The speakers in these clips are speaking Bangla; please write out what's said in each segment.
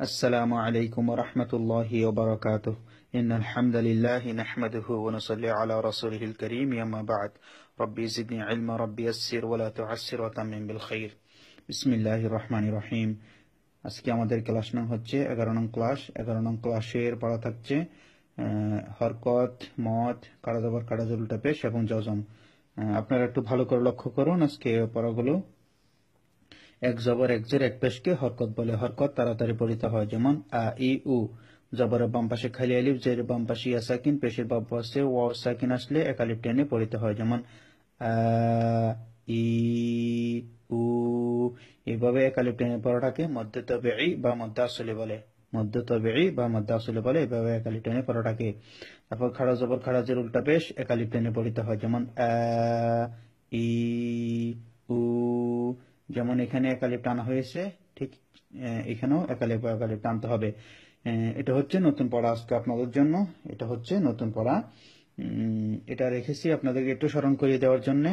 السلام عليكم ورحمة الله وبركاته. إن الحمد لله نحمده ونصلي على رسوله الكريم. أما بعد، ربي زدني علما، ربي يسر ولا تعسر وتمم بالخير. بسم الله الرحمن الرحيم. আজকে আমাদের ক্লাস নং হচ্ছে 11 নং ক্লাস। 11 নং ক্লাসের পড়া থাকছে হরকত, মদ, কাড়া জবর, কাড়া জের উল্টা পেশ এবং জজম। আপনারা একটু ভালো করে লক্ষ্য করুন আজকে পড়াগুলো। এক জবর এক জের এক পেশকে হরকত বলে। হরকত তাড়াতাড়ি পড়িতে হয়, যেমন আ ই উ। জবরের বাম পাশে খালি আলিফ, জের বাম পাশে ইয়া সাকিন, পেশের বাম পাশে ওয়াও সাকিন আসলে এক আলিফ টেনে পড়িতে হয়, যেমন আ ই উ। এইভাবে এক আলিফ টেনে পড়াটাকে মদ্দে তবেঈ বা মদ্দে আসলে বলে। মদ্দে তবেঈ বা মদ্দে আসলে বলে এভাবে এক আলিফ টেনে পড়াটাকে। তারপর খাড়া জবর খাড়া জের উল্টা পেশ এক আলিফ টেনে পড়িতে হয়, যেমন আ ই উ। যেমন এখানে এক আলিফ টানা হয়েছে, ঠিক এখানেও এক আলিফ টানতে হবে। এটা হচ্ছে নতুন পড়া আজকে আপনাদের জন্য। এটা হচ্ছে নতুন পড়া। এটা রেখেছি আপনাদেরকে একটু স্মরণ করিয়ে দেওয়ার জন্য।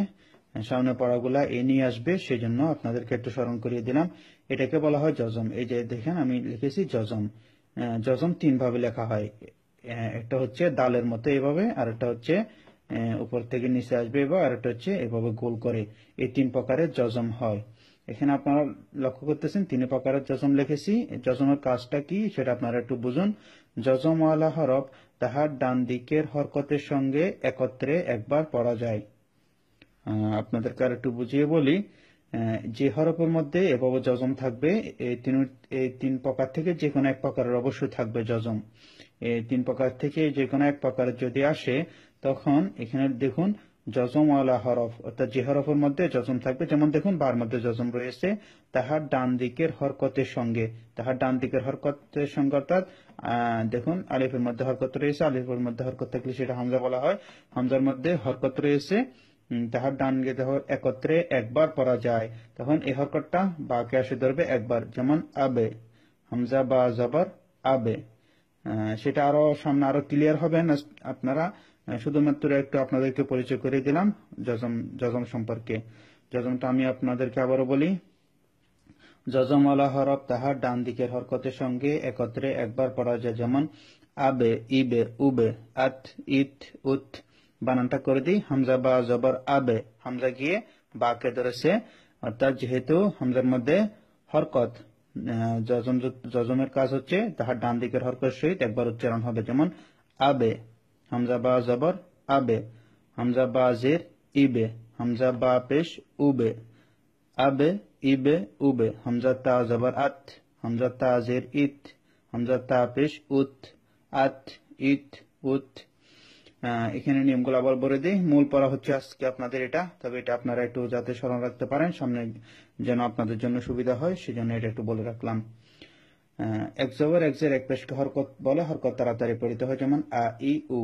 সামনে পড়াগুলা এ নিয়ে আসবে, সেজন্য আপনাদেরকে একটু স্মরণ করিয়ে দিলাম। এটাকে বলা হয় জজম। এই যে দেখেন আমি লিখেছি জজম। জজম তিন ভাবে লেখা হয়। একটা হচ্ছে দালের মতো এভাবে, আর একটা হচ্ছে উপর থেকে নিচে আসবে, আর একটা হচ্ছে এভাবে গোল করে। এই তিন প্রকারের জজম হয়। এখানে আপনারা লক্ষ্য করতেছেন তিন প্রকারের জজম লিখেছি। জজমের কাজটা কি সেটা আপনারা একটু বুঝুন। জজমওয়ালা হরফ তাহার ডান দিকের হরকতের সঙ্গে একত্রে একবার পড়া যায়। আপনাদেরকে আর একটু বুঝিয়ে বলি। যে হরফের মধ্যে এভাবে জজম থাকবে, এই তিন প্রকার থেকে যে কোনো এক প্রকারের অবশ্যই থাকবে জজম। এই তিন প্রকার থেকে যে কোনো এক প্রকারের যদি আসে, তখন এখানে দেখুন জজমওয়ালা হরফ, অর্থাৎ যে হরফের মধ্যে জজম থাকবে, যেমন দেখুন বার মধ্যে জজম রয়েছে, তাহার ডান দিকের হরকতের সঙ্গে। তাহার ডান দিকের হরকতের সঙ্গে অর্থাৎ দেখুন আলিফের মধ্যে হরকত রয়েছে, আলিফের মধ্যে হরকত থাকলে সেটা হামজা বলা হয়। হামজার মধ্যে হরকত রয়েছে, তাহার ডান দিকে একত্রে একবার পড়া যায়, তখন এই হরকতটা বাকে আসে ধরবে একবার, যেমন আবে। হামজা বা জবর আবে। সেটা আরো সামনে আরো ক্লিয়ার হবে না আপনারা। শুধুমাত্র একটু আপনাদেরকে পরিচয় করে দিলাম জজম। জজম সম্পর্কে জজমটা আমি আপনাদেরকে আবারও বলি। জজমওয়ালা হরফ তাহার ডান দিকের হরকতের সঙ্গে একত্রে একবার পড়া যায়, যেমন আবে, ইবে, উবে, আত, ইত, উত। বানানটা করে দিই। হামজা বা জবর আবে, হামজা গিয়ে বাকে ধরেছে, অর্থাৎ যেহেতু হামজার মধ্যে হরকত, জজমের কাজ হচ্ছে তাহার ডান দিকের হরকত সহিত একবার উচ্চারণ হবে, যেমন আবে। হামজা বা জবর আবে, হামজা বা জের ইবে, হামজা বা পেশ উবে। আবে, ইবে, উবে। হামজা তা জবর আত, হামজা তা জের ইত, হামজা তা পেশ উত, আত, ইত, উত। এখানে নিয়মগুলো আবার বলে দিই। মূল পড়া হচ্ছে আজকে আপনাদের এটা, তবে এটা আপনারা একটু যাতে স্মরণ রাখতে পারেন, সামনে যেন আপনাদের জন্য সুবিধা হয়, সেজন্য এটা একটু বলে রাখলাম। এক জবর এক জের এক পেশকে হরকত বলে। হরকত তাড়াতাড়ি পড়িতে হয়, যেমন আ ই উ।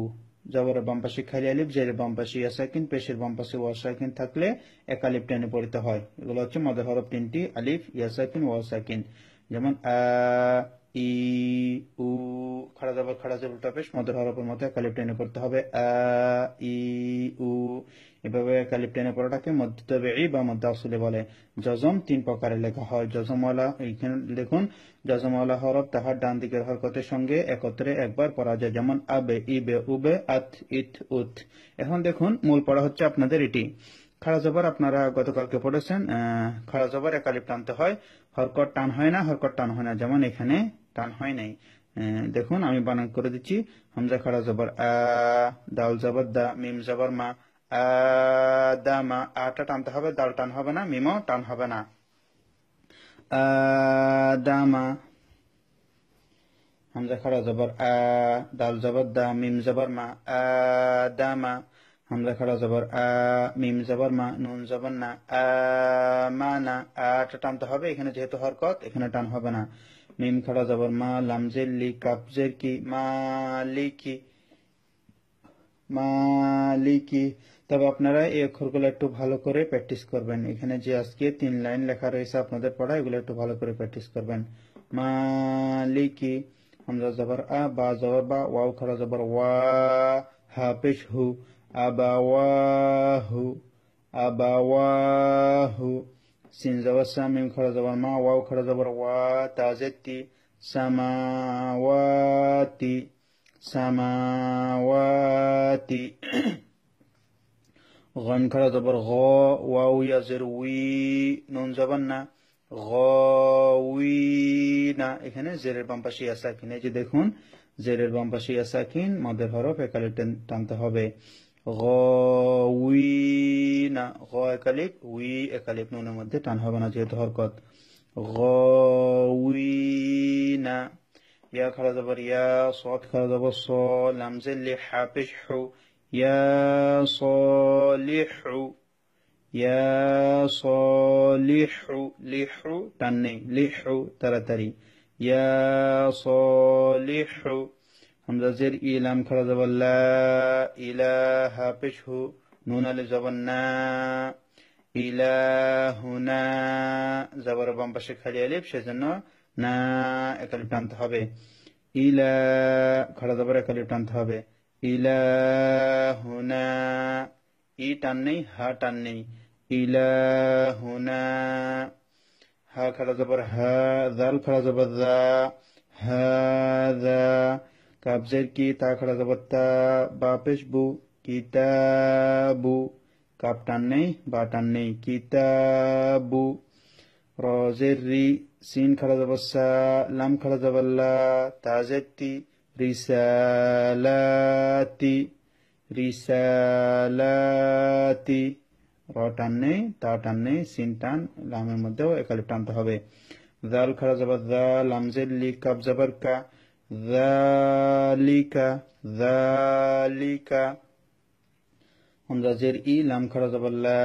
জবরের বাম পাশে খালি আলিফ, জের বাম পাশে ইয়া সাকিন, পেশের বাম পাশে ওয়া সাকিন থাকলে এক আলিফ টেনে পড়িতে হয়। এগুলো হচ্ছে মদের হরফ তিনটি, আলিফ, ইয়া সাকিন, ওয়া সাকিন। যেমন আ ই উ। খাড়া জবর খাড়া জের উল্টা পেশ মদের হরফের মতো এক আলিফ টেনে পড়তে হবে, আ ই উ। এভাবে এক আলিফ টেনে পড়াটাকে মদ্দে তবেঈ বা মদ্দে আসলে বলে। জজম তিন প্রকারে লেখা হয়। জজমওয়ালা, এখানে দেখুন জজমওয়ালা হরফ তাহার ডান দিকের হরকতের সঙ্গে একত্রে একবার পড়া যায়, যেমন আবে, ইবে, উবে, আত, ইত, উত। এখন দেখুন মূল পড়া হচ্ছে আপনাদের এটি। খাড়া জবর আপনারা গতকালকে পড়েছেন। খাড়া জবর এক আলিফ টানতে হয়, হরকত টান হয় না, হরকত টান হয় না, যেমন এখানে টান হয় নাই। দেখুন আমি বানান করে দিচ্ছি। হামজা খাড়া জবর আ, দাল জবর দা, মিম জবর মা, আদামা। আটা টানতে হবে, দাল টান হবে না, মিমও টান হবে না। আদামা। হামজা খাড়া জবর আ, দাল জবর দা, মিম জবর মা, আদামা। হামজা খাড়া জবর আ, মিম জবর মা, নুন জবর না, আমানা। আটা টানতে হবে, এখানে যেহেতু হরকত এখানে টান হবে না। মিম খাড়া জবর মা, লামজের লি, কাবজের কি, মালিকি, মালিকি। তবে আপনারা এই অক্ষরগুলো একটু ভালো করে প্র্যাকটিস করবেন। এখানে যে আজকে 3 লাইন লেখা রয়েছে আপনাদের পড়া, এগুলো একটু ভালো করে প্র্যাকটিস করবেন। মালিকি। হামজা জবর আ, বা জবর বা, ওয়াও খাড়া জবর ওয়া, হা পেশ হু, আবা ওয়াহু, আবাওয়াহু, সিন জবর সা, মিম খাড়া জবর মা, ওয়াও খাড়া জবর ওয়া, তাজেতি, সামাওয়াতি, সামাওয়াতি। গন খাড়া জবর গ, ওয়াও ইয়াজের উই, নুন জবর না, গউইনা। এখানে জেরের বাম পাশে ইয়া সাকিন, এই যে দেখুন জেরের বাম পাশে ইয়া সাকিন, মদের হরফ একালিপ টানতে হবে। গউইনা, গ একালিপ, উই একালিপ, নুনের মধ্যে টান হবে না যেহেতু হরকত। গউইনা। ইয়া খাড়া জবর ইয়া, সদ খাড়া জবর স, লামজের লি, হা পেশ হু, ইয়া সলিহু, ইয়া সলিহু, লিহু টান নেই, লিহু তাড়াতাড়ি, ইয়া সলিহু। হামজা জের ই, লাম খাড়া জবর লা, ইলাহা পেশ হু, নুন আলিফ জবর না, ইলাহুনা, জবর বাম পাশে খালি আলিফ, সেজন্য না একালিফ টানতে হবে। ইলা খাড়া জবর একালিফ টানতে হবে। ইলাহুনা, ই টান নেই, হা টান নেই, ইলাহুনা। হা খাড়া জবর হা, জাল খাড়া জবর জা, হাযা। কাফ জের কি, তা খাড়া জবর তা, বা পেশ বু, কিতাবু, কাপ টান নেই, বা টান নেই, কিতাবু। র জের রি, সিন খাড়া জবর সা, লাম খাড়া জবর লা, তা জের তি, রিসালাতি, রিসালাতি। র টান নেই, তা টান নেই, সিন টান, লামের মধ্যেও একালিফ টানতে হবে। জাল খাড়া জবর জা, লাম জের লি, কাপ জবর কা, যালিকা, যালিকা। হামজা জের ই, লাম খাড়া জবর লা,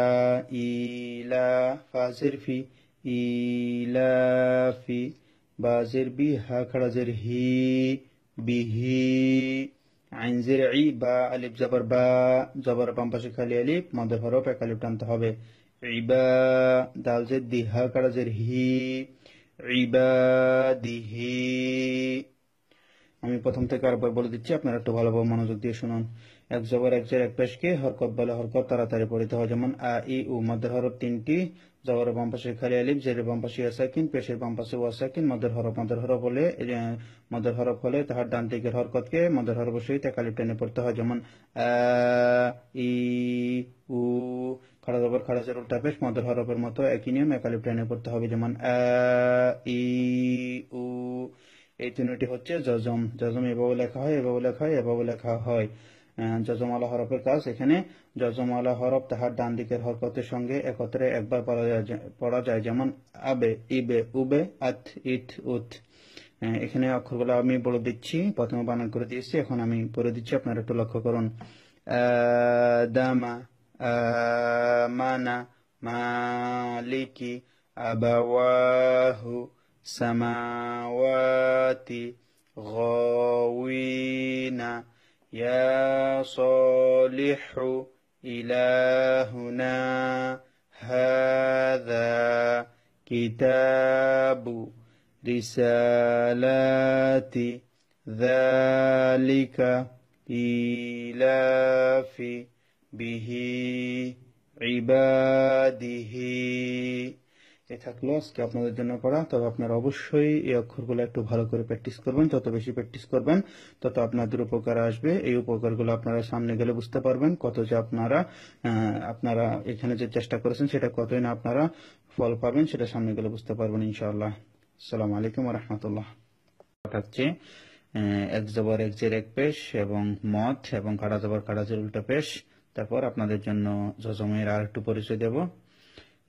ইলা, ফা জের ফি, ইলাফি, বা জের বি, হা খাড়া জের হি, বিহি। আইন জের ই, বা আলিফ জবর বা, জবর বাম পাশে খালি আলিফ, মদের হরফ একালিফ টানতে হবে। ইবা, দাল জের দি, হা খাড়া জের হি, ইবাদিহি। আমি প্রথম থেকে আরেকবার বলে দিচ্ছি, আপনারা একটু ভালোভাবে মনোযোগ দিয়ে শুনুন। এক জবর এক জের এক পেশকে হরকত বলে, হরকত তাড়াতাড়ি পড়িতে হয়। যেমন আ ই উ, মদের হরফ তিনটি, জবরের বাম পাশে খালি আলিফ, জেরের বাম পাশে ইয়া সাকিন, পেশের বাম পাশে ওয়া সাকিন। মদের হরফ হলে মদের হরফ হলে তাহার ডান দিকের হরকতকে মদের হরফের সহিত একালিফ টেনে পড়তে হয়। যেমন আ ই উ, খাড়া জবর খাড়া জের উল্টা পেশ, মদের হরফের মতো একই নিয়ম একালিফ টেনে পড়তে হবে। যেমন আ ই উ। এই তিনটি হচ্ছে জজম। জজম এভাবে লেখা হয়, এভাবে লেখা হয়, এভাবে লেখা হয়। জজমওয়ালা হরফের কাজ, এখানে জজমওয়ালা হরফ তাহার ডান দিকের হরকতের সঙ্গে একত্রে একবার পড়া যায়। যেমন আবে, ইবে, উবে, আত, ইত, উত। এখানে অক্ষরগুলো আমি বলে দিচ্ছি, প্রথমে বানান করে দিয়েছি, এখন আমি পড়ে দিচ্ছি, আপনারা একটু লক্ষ্য করুন। দামা, মানা, মালিকি, আবাওয়াহু, সামাওয়াতি, গাওয়িনা, ইয়া সালিহু, ইলাহুনা, হাযা কিতাবু, রিসালাতি, যালিকা, ইলাফি, বিহি, ইবাদিহি। এ থাকলো আজকে আপনাদের জন্য পড়া। তবে আপনারা অবশ্যই এই অক্ষরগুলো একটু ভালো করে প্র্যাকটিস করবেন। যত বেশি প্র্যাকটিস করবেন তত আপনাদের উপকার আসবে। এই উপকারগুলো আপনারা সামনে গেলে বুঝতে পারবেন কত যে আপনারা এখানে যে চেষ্টা করেছেন সেটা কতই না আপনারা ফল পাবেন, সেটা সামনে গেলে বুঝতে পারবেন ইনশাআল্লাহ। আসসালামু আলাইকুম ওয়া রাহমাতুল্লাহ। থাকছে এক জবর এক জের এক পেশ এবং মদ এবং খাড়া জবর খাড়া জের উল্টা পেশ। তারপর আপনাদের জন্য জজমের আর একটু পরিচয় দেব।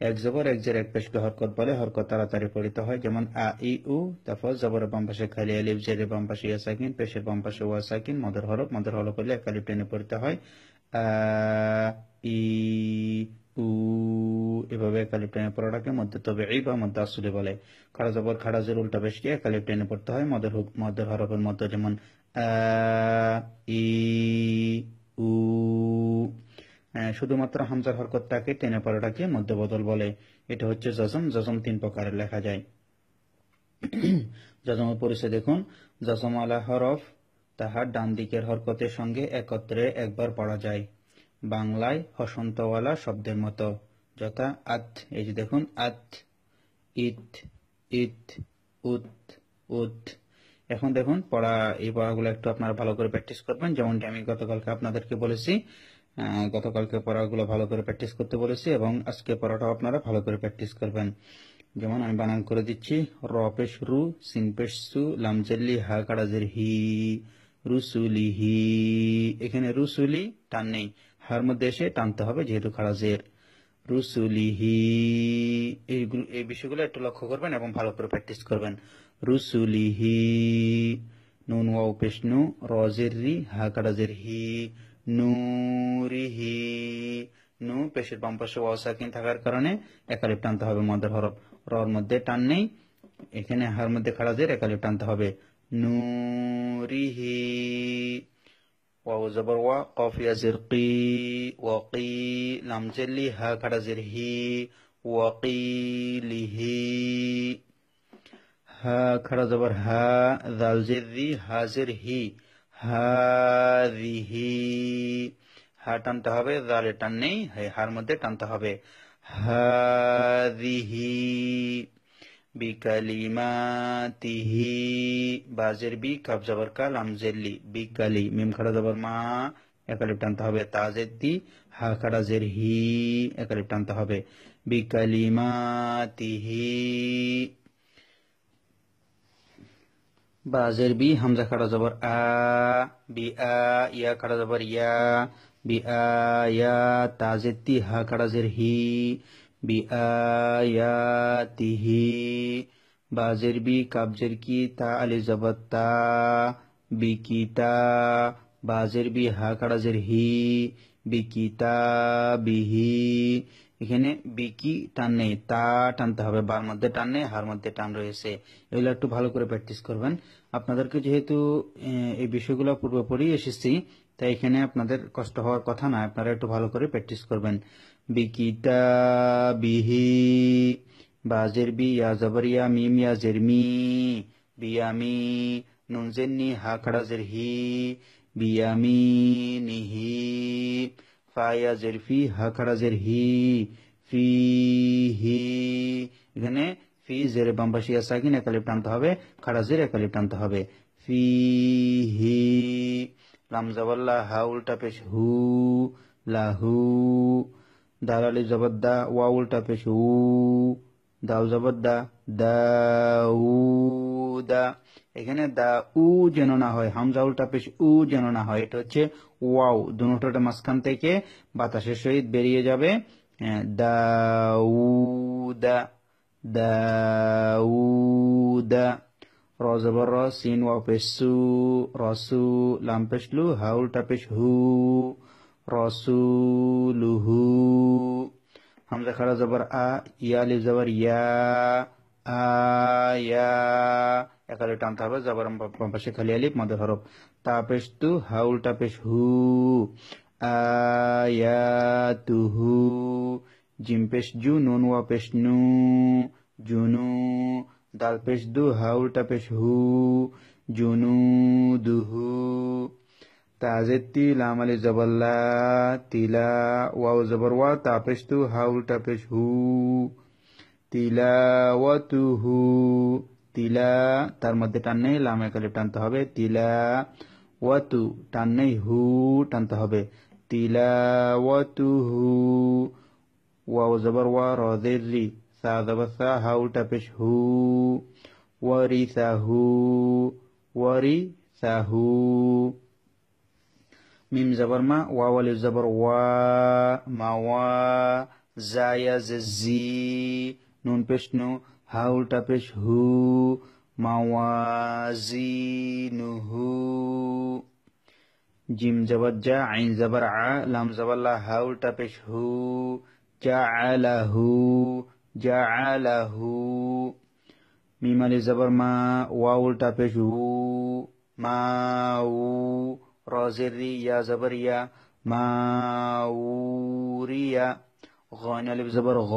এক জবর এক জের এক পেশকে হরকত বলে, হরকত তাড়াতাড়ি পড়িতে হয়। যেমন আ ই উ, তারপর জবরের বাম পাশে খালি আলিফ, জেরের বাম পাশে ইয়া সাকিন, পেশের বাম পাশে ওয়া সাকিন, মদের হরফ হলে এক আলিফ টেনে পড়িতে হয়। আ ই উ, এভাবে এক আলিফ টেনে পড়াটাকে মধ্যে তবে এই বা মধ্যে আসলে বলে। খাড়া জবর খাড়া জের উল্টা পেশকে এক আলিফ টেনে পড়তে হয় মদের হরফের মধ্যে। যেমন আ ই উ। শুধুমাত্র হামজার হরকতটাকে টেনে পড়াটাকে মধ্যে বদল বলে। এটা হচ্ছে জজম। জজম তিন প্রকারের লেখা যায়। জজমের পরিচয় দেখুন। জজম আলা হরফ তাহার ডান দিকের হরকতের সঙ্গে একত্রে একবার পড়া যায়। বাংলায় হসন্তওয়ালা শব্দের মতো, যথা আত। এই যে দেখুন, আত, ইত, ইত, উত, উত। এখন দেখুন এই পড়াগুলো একটু আপনারা ভালো করে প্র্যাকটিস করবেন, যেমনটি আমি গতকালকে আপনাদেরকে বলেছি। গতকালকে পড়াগুলো ভালো করে প্র্যাকটিস করতে বলেছি, এবং আজকে পড়াটাও আপনারা ভালো করে প্র্যাকটিস করবেন। যেমন আমি বানান করে দিচ্ছি: র পেশ রু, সিন পেশ সু, লাম জেল্লি, হা কাড়াজের হি, রুসুলিহি। এখানে রুসুলি টান নেই, হার মধ্যে এসে টানতে হবে যেহেতু খাড়াজের। রুসুলিহি। এই বিষয়গুলো একটু লক্ষ্য করবেন এবং ভালো করে প্র্যাকটিস করবেন। রুসুলিহি। নুন ওয়াও পেশ নু, রজের রি, হা কাড়াজের হি, নূরিহি। নু পেশের বাম পাশে ওয়াও সাকিন থাকার কারণে একালিফ টানতে হবে মদের হরফ। রর মধ্যে টান নেই, এখানে হার মধ্যে খাড়াজের একালিফ টানতে হবে। নূরিহি। ওয়াও জবর ওয়া, কফ ইয়া জির কি, ওয়াকি, লাম জেল্লি, হা খাড়াজের হি, ওয়াকিলিহি। হা খাড়া জবর হা, দাল জের রি, হাজের হি, হাদিহি। হা টানতে হবে, দালে টান নেই, হার মধ্যে টানতে হবে। হাদিহি। বিকালিমাতিহি। বাজের বি, কাব জবর কা, লাম জের লি, বিকালি। মিম খাড়া জবর মা, একালিফ টানতে হবে। তাজের দি, হা খাড়া জের হি, একালিফ টানতে হবে। বিকালিমাতিহি। বাজের বি, হামজা খাড়া জবর আ, বি আ, ইয়া খাড়া জবর ইয়া, বি আ ইয়া। তাজের তি, হা খাড়া জের হি, বি আ ইয়া তিহি। বাজের বি, কাবজের কি, তা আলিফ জবর তা, বিকিতা। বাজের বি, হা খাড়া জের হি, বিকিতা বিহি। এখানে বিকি টান নেই, তা টানতে হবে, বার মধ্যে টান নেই, হার মধ্যে টান রয়েছে। এগুলো একটু ভালো করে প্র্যাকটিস করবেন। আপনাদেরকে যেহেতু এই বিষয়গুলো পূর্বে পড়িয়ে এসেছি, তাই এখানে আপনাদের কষ্ট হওয়ার কথা না, আপনারা একটু ভালো করে প্র্যাকটিস করবেন। বিকিতা বিহি। বাজের বি, ইয়া জবর ইয়া, মিম ইয়া জের মি, বিয়ামি। নুন জের নি, হা খাড়া জের হি, বিয়ামিনিহি। ফা ইয়া জের ফি, হা খাড়া জের হি, ফিহি। এখানে ফি জের বাম পাশে ইয়া সাকিন, একালিফ টানতে হবে, খাড়া জের একালিফ টানতে হবে। ফিহি। লাম জবল্লা, হা উল্টা পেশ হু, লাহু। দাল আলিফ জবর দা, ওয়া উল্টা পেশ উ, দাল জবর দা, দাউদা। এখানে দা উ যেন না হয়, হামজা উল্টা পেশ উ যেন না হয়, এটা হচ্ছে ওয়াও। দুটোটা মাঝখান থেকে বাতাসের সহিত বেরিয়ে যাবে। দাউদা, দাউদা। র জবর র, সিন ওয়াও পেশ সু, রসু। লাম পেশ লু, হা উল্টা পেশ হু, রসুলুহু। হামজা খাড়া জবর আ, ইয়া আলিফ জবর ইয়া, আয়া। একালে টানতে হবে, জবর বাম পাশে খালি আলিফ, মদের হরফ। তা পেশ তু, হা উল্টা পেশ হু, আয়াতুহু। জিম পেশ জু, নুন ওয়া পেশ নু, জুনু। দাল পেশ দু, হা উল্টা পেশ হু, জুনুদুহু। তাজের তি, লাম আলিফ জবর লা, তিলা। ওয়াও জবর ওয়া, তা পেশ তু, হা উল্টা পেশ হু, তিলাওয়াতুহু। তিলা, তার মধ্যে টান নেই, লাম একালিফ টানতে হবে। তিলা ওয়াতু, টান নেই, হু টানতে হবে। তিলাওয়াতুহু। ওয়াও জবর ওয়া, র জের রি, সা জবর সা, হা উল্টা পেশ হু, ওয়ারিসাহু, ওয়ারিসাহু। মিম জবর মা, ওয়াও আলিফ জবর ওয়া, মাওয়া। জায়া জি, নুন পেশ নু, হা উল্টা পেশ হু, মাওয়াজিনুহু। জিম জবর জা, আইন জবর আ, লাম জবর লা, হা উল্টা পেশ হু, জাআলাহু, জাআলাহু। মিম আলিফ জবর মা, ওয়া উল্টা পেশ উ, মাউ। র জের রি, ইয়া জবর ইয়া, মাউরিয়া। গইন আলিফ জবর গ,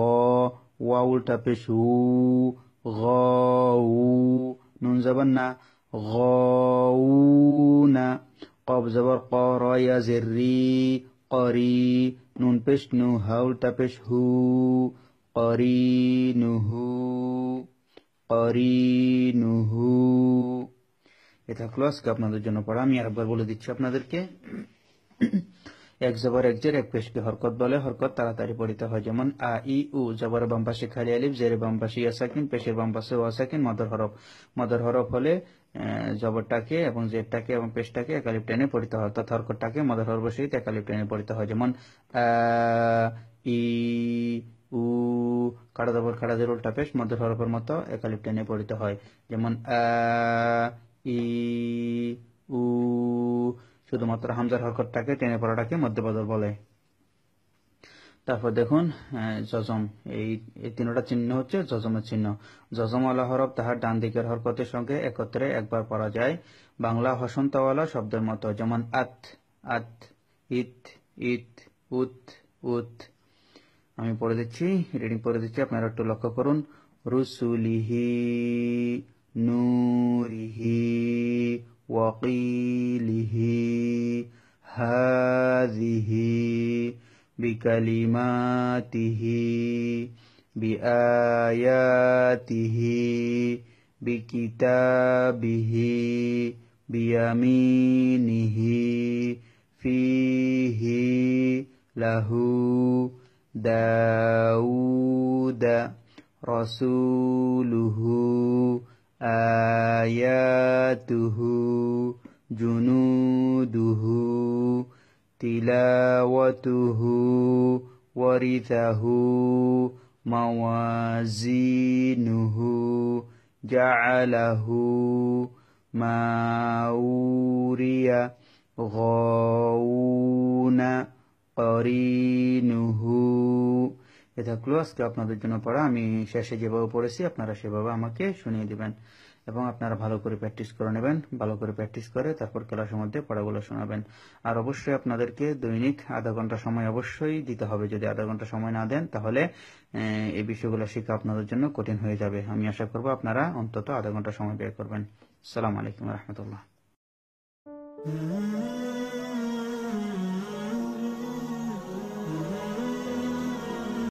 ওয়া উল্টা পেশ উ, গউ। নুন জবর না, গউনা। কব জবর ক, র ইয়া জের রি, করি, নুন পেশ নু, হা উল্টা পেশ হু, করিনুহু, করিনুহু। এটা থাকলো আজকে আপনাদের জন্য পড়া। আমি আরেকবার বলে দিচ্ছি আপনাদেরকে। এক জবর এক জের এক পেশকে হরকত বলে, হরকত তাড়াতাড়ি পড়িতে হয়। যেমন আ ই উ, জবরের বাম পাশে খালি আলিফ, জেরের বাম পাশে ইয়া সাকিন, পেশের বাম পাশে ওয়া সাকিন, মদর হরফ। মদর হরফ হলে জবরটাকে এবং জেরটাকে এবং পেশটাকে এক আলিফ টেনে পড়িতে হয়, অর্থাৎ হরকতটাকে মদর হরফ সহিত এক আলিফ টেনে পড়িতে হয়। যেমন আ ই উ, কাড়া জবর খাড়া জের উল্টা পেশ মদর হরফের মতো এক আলিফ টেনে পড়িতে হয়। যেমন আ ই উ, শুধুমাত্র হামজার হরকতটাকে টেনে পড়াটাকে মধ্যবদল বলে। তারপর দেখুন জজম, এই তিনটা চিহ্ন হচ্ছে জজমের চিহ্ন। জজমওয়ালা হরফ তাহার ডান দিকের হরকতের সঙ্গে একত্রে একবার পড়া যায়, বাংলা হসন্তওয়ালা শব্দের মতো। যেমন আত, আত, ইত, ইত, উত, উত। আমি পড়ে দিচ্ছি, রিডিং পড়ে দিচ্ছি, আপনারা একটু লক্ষ্য করুন। রুসুলিহি, নূরিহি, ওয়াকিলিহি, হাযিহি, বিকালিমাতিহি, বিআয়াতিহি, বিকিতাবিহি, বিয়ামিনিহি, ফিহি, লাহু, দাউদ, রাসূলুহু, আয়াতুহু, জুনুদুহু, তিলাওয়াতুহু, ওয়ারিথাহু, মাওয়াজিনুহু, জাআলাহু, মাউরিয়া, গাউনা, করিনুহু। এ থাকলো আজকে আপনাদের জন্য পড়া। আমি শেষে যেভাবে পড়েছি আপনারা সেভাবে আমাকে শুনিয়ে দিবেন এবং আপনারা ভালো করে প্র্যাকটিস করে নেবেন। ভালো করে প্র্যাকটিস করে তারপর ক্লাসের মধ্যে পড়াগুলো শোনাবেন। আর অবশ্যই আপনাদেরকে দৈনিক আধা ঘন্টা সময় অবশ্যই দিতে হবে। যদি আধা ঘন্টা সময় না দেন তাহলে এই বিষয়গুলো শেখা আপনাদের জন্য কঠিন হয়ে যাবে। আমি আশা করব আপনারা অন্তত আধা ঘন্টা সময় ব্যয় করবেন। আসসালামু আলাইকুম ওয়া রাহমাতুল্লাহ।